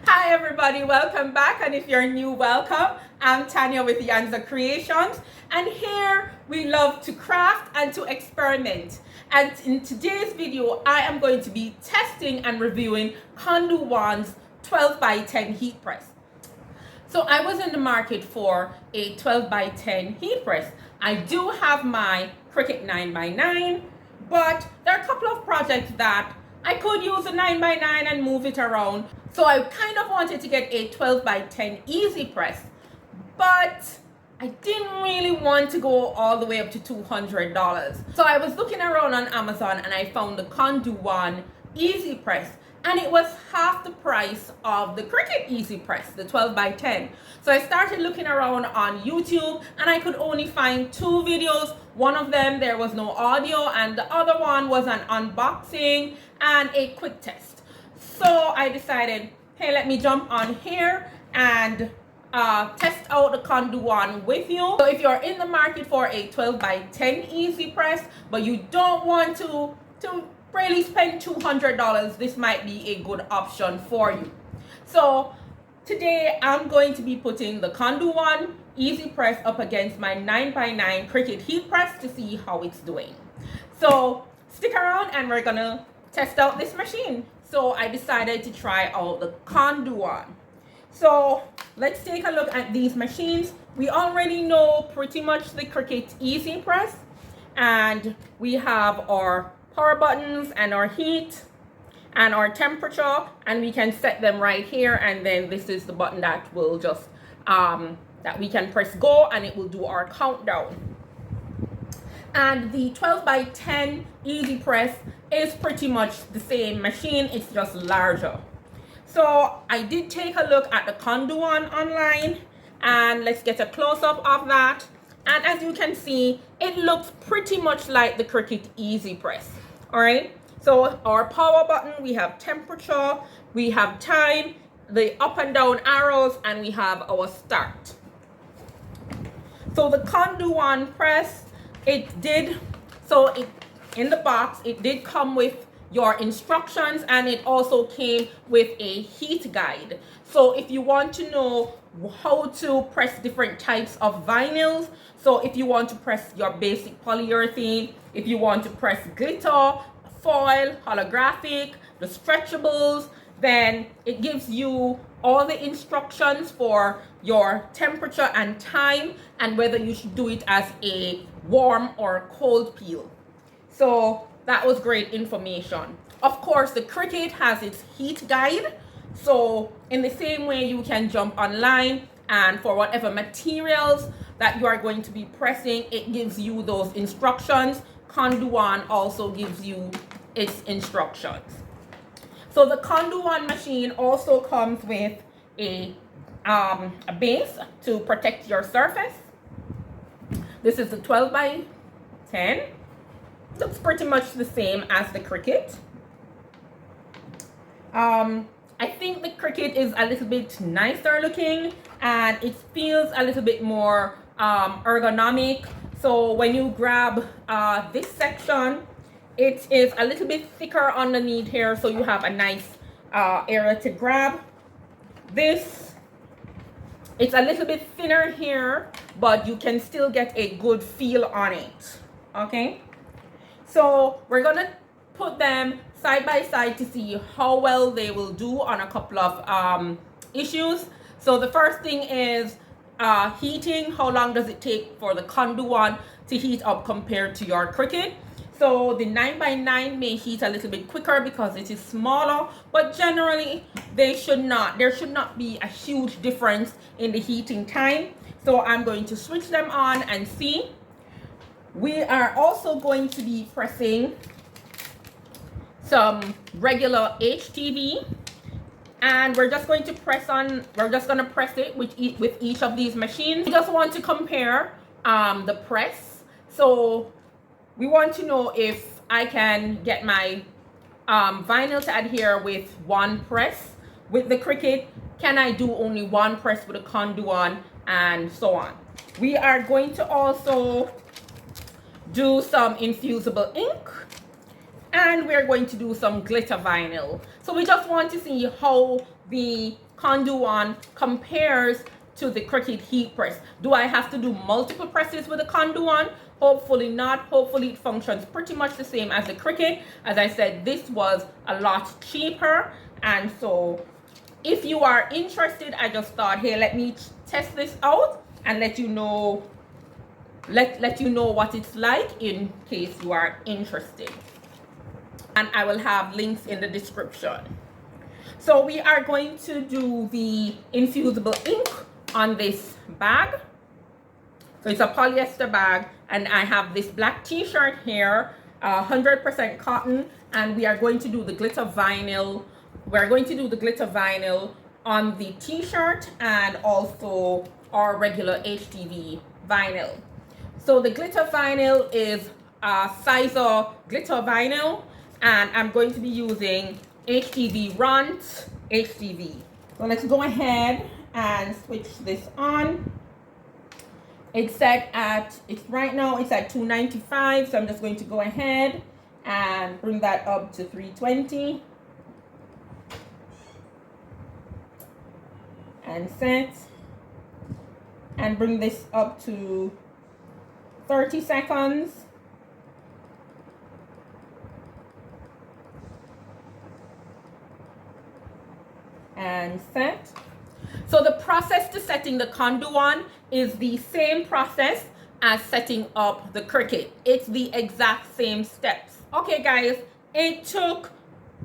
Hi everybody, welcome back, and if you're new, welcome. I'm Tanya with yanxa.creations, and here we love to craft and to experiment. And in today's video, I am going to be testing and reviewing Konduone's 12 by 10 heat press. So I was in the market for a 12 by 10 heat press. I do have my Cricut 9 by 9, but there are a couple of projects that I could use a 9 by 9 and move it around. So I kind of wanted to get a 12 by 10 easy press, but I didn't really want to go all the way up to $200. So I was looking around on Amazon and I found the Konduone easy press, and it was half the price of the Cricut easy press, the 12 by 10. So I started looking around on YouTube and I could only find two videos. One of them there was no audio, and the other one was an unboxing and a quick test. So I decided, hey, let me jump on here and test out the Konduone with you. So if you're in the market for a 12 by 10 easy press, but you don't want to really spend $200, this might be a good option for you. So today I'm going to be putting the Konduone easy press up against my 9 by 9 Cricut heat press to see how it's doing. So stick around and we're gonna test out this machine. So I decided to try out the Konduone. So let's take a look at these machines. We already know pretty much the Cricut easy press, and we have our power buttons and our heat and our temperature, and we can set them right here, and then this is the button that will just that we can press go and it will do our countdown. And the 12 by 10 easy press is pretty much the same machine, it's just larger. So I did take a look at the Konduone online, and let's get a close-up of that. And as you can see, it looks pretty much like the Cricut easy press. All right, so our power button, we have temperature, we have time, the up and down arrows, and we have our start. So the Konduone press, in the box, it did come with your instructions, and it also came with a heat guide. So if you want to know how to press different types of vinyls, so if you want to press your basic polyurethane, if you want to press glitter, foil, holographic, the stretchables, then it gives you all the instructions for your temperature and time, and whether you should do it as a warm or cold peel. So that was great information. Of course, the Cricut has its heat guide. So in the same way, you can jump online, and for whatever materials that you are going to be pressing, it gives you those instructions. Konduone also gives you its instructions. So the Konduone machine also comes with a base to protect your surface. This is the 12 by 10. Looks pretty much the same as the Cricut. I think the Cricut is a little bit nicer looking, and it feels a little bit more ergonomic. So when you grab this section, it is a little bit thicker underneath here, so you have a nice area to grab. This, it's a little bit thinner here, but you can still get a good feel on it. Okay, so we're gonna put them side by side to see how well they will do on a couple of issues. So the first thing is heating. How long does it take for the Konduone to heat up compared to your Cricut? So the 9 by 9 may heat a little bit quicker because it is smaller, but generally there should not be a huge difference in the heating time. So I'm going to switch them on and see. We are also going to be pressing some regular HTV, and we're just going to press it with each of these machines. We just want to compare the press. So we want to know if I can get my vinyl to adhere with one press. With the Cricut, can I do only one press with a Konduone, and so on. We are going to also do some Infusible ink, and we're going to do some glitter vinyl. So we just want to see how the Konduone compares to the Cricut heat press. Do I have to do multiple presses with the Konduone? Hopefully not. Hopefully it functions pretty much the same as the Cricut. As I said, this was a lot cheaper, and so if you are interested, I just thought, hey, let me test this out and let you know what it's like in case you are interested. And I will have links in the description. So we are going to do the infusible ink on this bag. So it's a polyester bag, and I have this black t-shirt here, 100% cotton, and we are going to do the glitter vinyl. We're going to do the glitter vinyl on the t-shirt and also our regular HTV vinyl. So the glitter vinyl is a Sizer glitter vinyl, and I'm going to be using HTV Runt HTV. So let's go ahead and switch this on. It's set at, right now it's at 295, so I'm just going to go ahead and bring that up to 320 and set, and bring this up to 30 seconds. And set. So the process to setting the Konduone is the same process as setting up the Cricut. It's the exact same steps. Okay guys, it took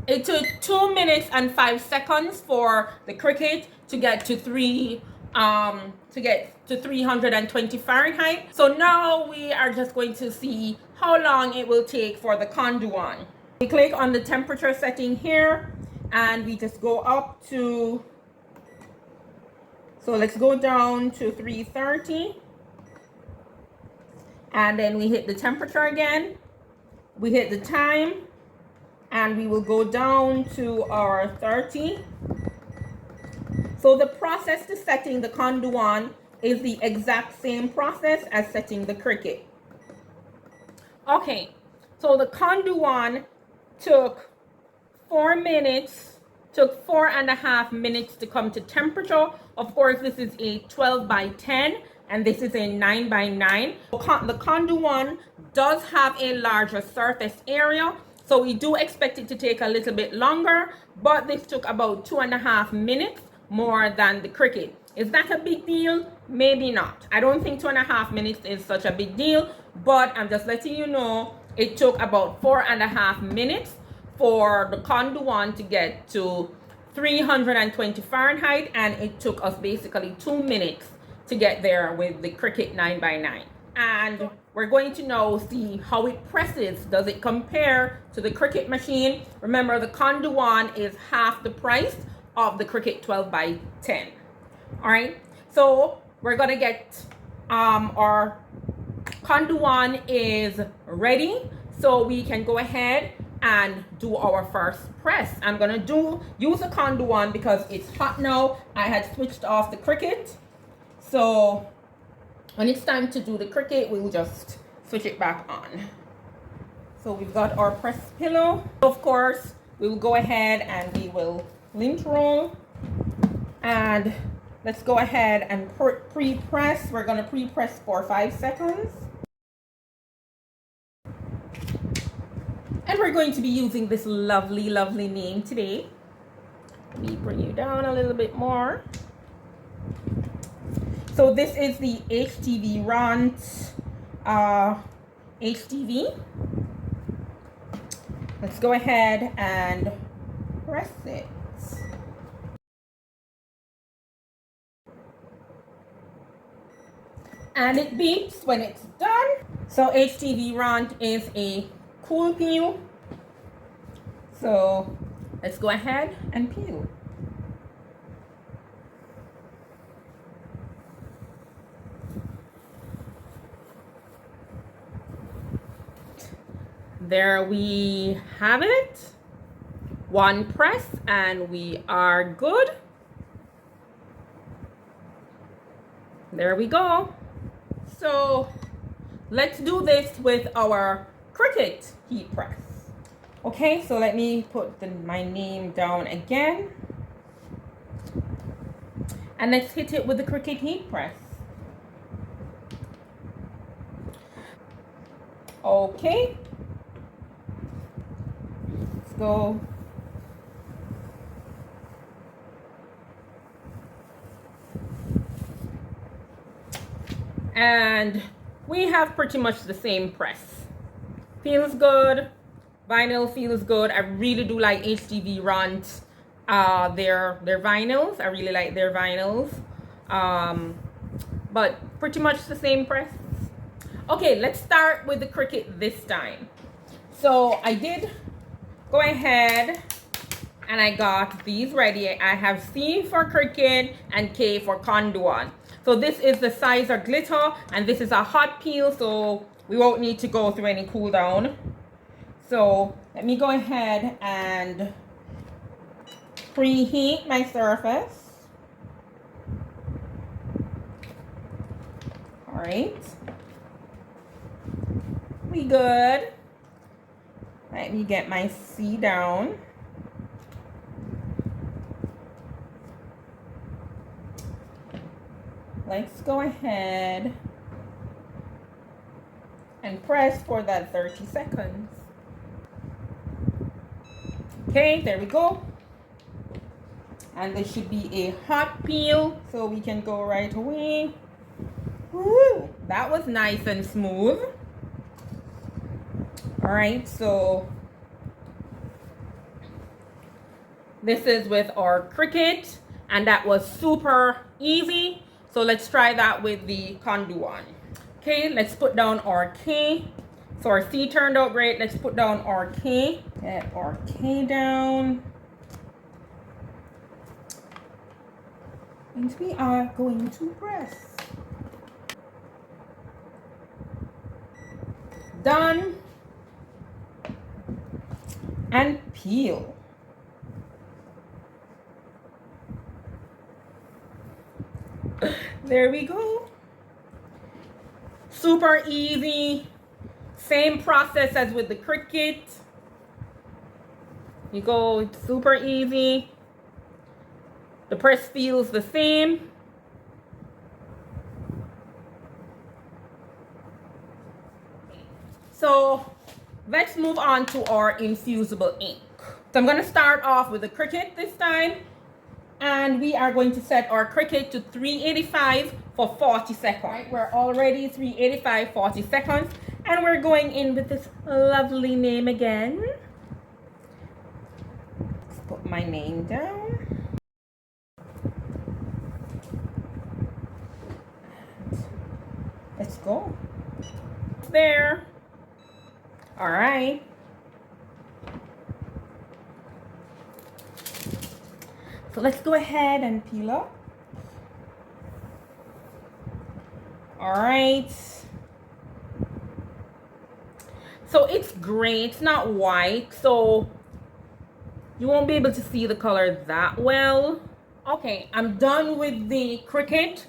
2 minutes and 5 seconds for the Cricut to get to 320 Fahrenheit. So now we are just going to see how long it will take for the Konduone. We click on the temperature setting here, and we just go up to, so let's go down to 330, and then we hit the temperature again, we hit the time, and we will go down to our 30. So the process to setting the Konduone is the exact same process as setting the Cricut. Okay, so the Konduone took 4 minutes, took 4.5 minutes to come to temperature. Of course, this is a 12 by 10 and this is a 9 by 9. The Konduone does have a larger surface area, so we do expect it to take a little bit longer, but this took about 2.5 minutes more than the Cricut. Is that a big deal? Maybe not. I don't think 2.5 minutes is such a big deal, but I'm just letting you know it took about 4.5 minutes for the Konduone to get to 320 Fahrenheit, and it took us basically 2 minutes to get there with the Cricut 9 by 9. And we're going to now see how it presses. Does it compare to the Cricut machine? Remember, the Konduone is half the price of the Cricut 12 by 10. All right, so we're gonna get our Konduone is ready, so we can go ahead and do our first press. I'm gonna use the Konduone because it's hot now. I had switched off the Cricut, so when it's time to do the Cricut, we'll just switch it back on. So we've got our press pillow. Of course, we will go ahead and we will lint roll, and let's go ahead and pre-press. We're gonna pre-press for 5 seconds. And we're going to be using this lovely, lovely name today. Let me bring you down a little bit more. So this is the HTV Runt HTV. Let's go ahead and press it. And it beeps when it's done. So HTV Runt is a cool peel. So let's go ahead and peel. There we have it. One press and we are good. There we go. So let's do this with our Cricut heat press. Okay, so let me put my name down again. And let's hit it with the Cricut heat press. Okay. Let's go. And we have pretty much the same press. Feels good. Vinyl feels good. I really do like HTV Runt. Their vinyls. I really like their vinyls. But pretty much the same press. Okay, let's start with the Cricut this time. So I did go ahead and I got these ready. I have C for Cricut and K for Konduone. So this is the sizer glitter and this is a hot peel, so we won't need to go through any cool down. So let me go ahead and preheat my surface. All right, we good. Let me get my C down. Let's go ahead and press for that 30 seconds. Okay, there we go. And this should be a hot peel, so we can go right away. Woo, that was nice and smooth. All right, so this is with our Cricut, and that was super easy. So let's try that with the Konduone. Okay, let's put down our K. So our C turned out great. Let's put down our K. Get our K down. And we are going to press. Done. And peel. There we go. Super easy. Same process as with the Cricut. You go, it's super easy. The press feels the same. So let's move on to our Infusible ink. So I'm going to start off with the Cricut this time. And we are going to set our Cricut to 385 for 40 seconds. Right, we're already 385, 40 seconds. And we're going in with this lovely name again. Let's put my name down. Let's go. There. All right. So let's go ahead and peel up. All right. So it's gray, it's not white, so you won't be able to see the color that well. Okay, I'm done with the Cricut,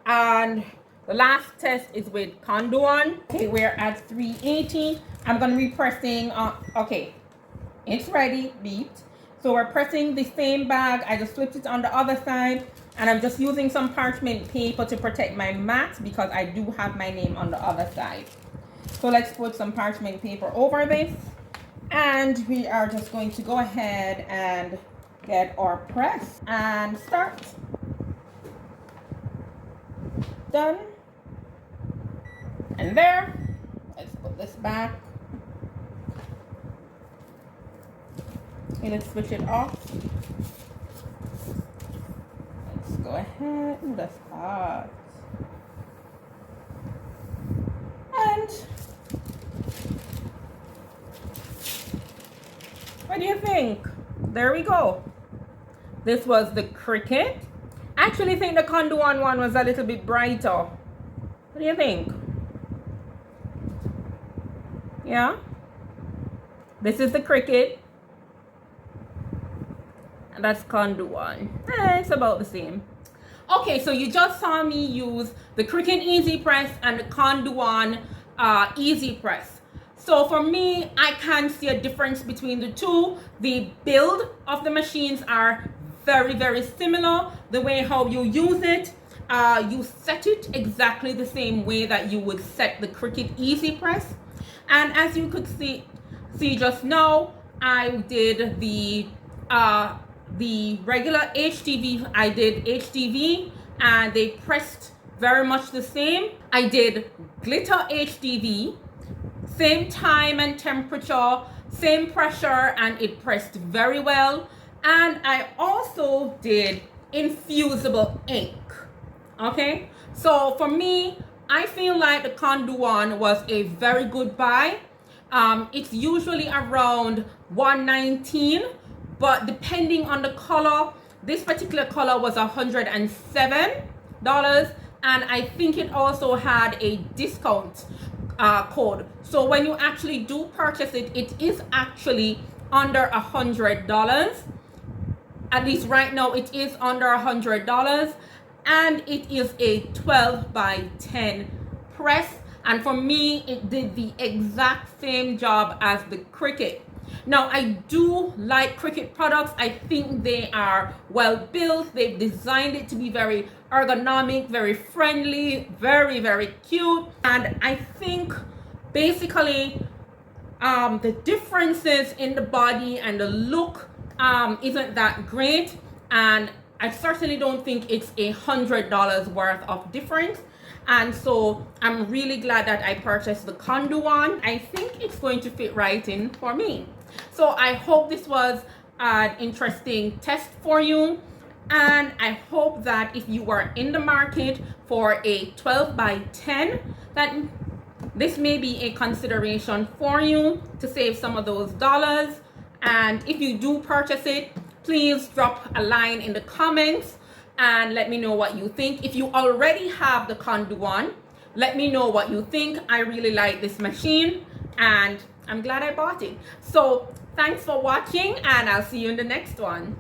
and the last test is with Konduone. Okay, we're at 380. I'm gonna be pressing, okay, it's ready, beeped. So we're pressing the same bag. I just flipped it on the other side, and I'm just using some parchment paper to protect my mat because I do have my name on the other side. So let's put some parchment paper over this, and we are just going to go ahead and get our press and start. Done. And there. Let's put this back. Okay, let's switch it off. Let's go ahead. Ooh, that's hot. And what do you think? There we go. This was the Cricut. I actually think the Konduone one was a little bit brighter. What do you think? Yeah? This is the Cricut. And that's Konduone. It's about the same. Okay, so you just saw me use the Cricut Easy Press and the Konduone Easy Press. So for me, I can't see a difference between the two. The build of the machines are very, very similar. The way how you use it, you set it exactly the same way that you would set the Cricut Easy Press. And as you could see just now, I did the regular HTV. I did HTV and they pressed very much the same. I did glitter HTV, same time and temperature, same pressure, and it pressed very well. And I also did infusible ink. Okay, so for me, I feel like the Konduone was a very good buy. It's usually around $119, but depending on the color, this particular color was $107, and I think it also had a discount code. So when you actually do purchase it, it is actually under $100. At least right now, it is under $100, and it is a 12 by 10 press. And for me, it did the exact same job as the Cricut. Now, I do like Cricut products. I think they are well built. They've designed it to be very ergonomic, very friendly, very, very cute. And I think basically the differences in the body and the look isn't that great. And I certainly don't think it's $100 worth of difference. And so I'm really glad that I purchased the Konduone. I think it's going to fit right in for me. So I hope this was an interesting test for you. And I hope that if you are in the market for a 12 by 10, that this may be a consideration for you to save some of those dollars. And if you do purchase it, please drop a line in the comments and let me know what you think. If you already have the Konduone, let me know what you think. I really like this machine and I'm glad I bought it. So thanks for watching, and I'll see you in the next one.